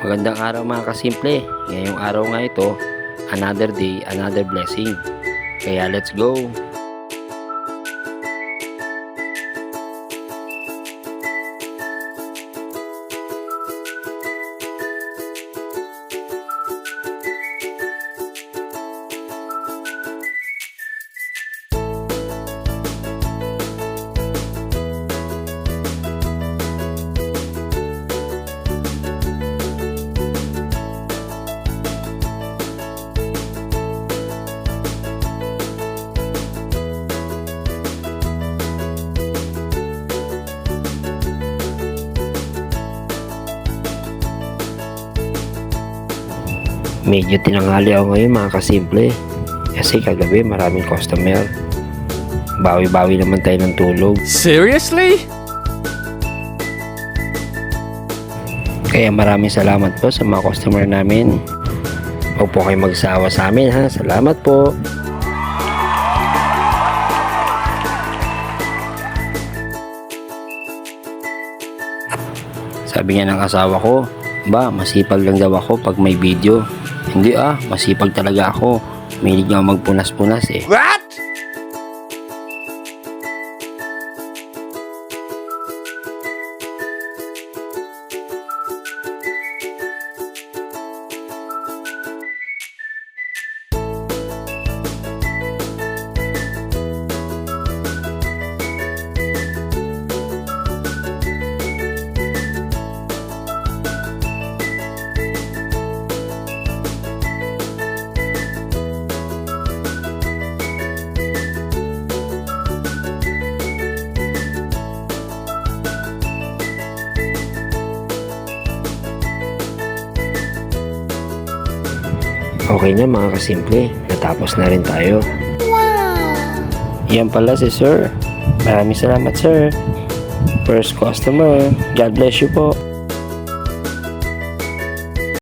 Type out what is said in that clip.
Magandang araw mga kasimple. Ngayong araw nga ito, another day, another blessing. Kaya let's go! Medyo tinanghali ako ngayon mga kasimple kasi kagabi maraming customer. Bawi-bawi naman tayo ng tulog. Seriously? Kaya maraming salamat po sa mga customer namin. Huwag po kayo magsawa sa amin ha. Salamat po. Sabi nga ng asawa ko, ba, masipag lang daw ako pag may video. Hindi masipag talaga ako. Mahilig nga magpunas-punas eh. What? Okay na mga kasimple, natapos na rin tayo. Wow! Yan pala si sir. Maraming salamat sir. First customer. God bless you po.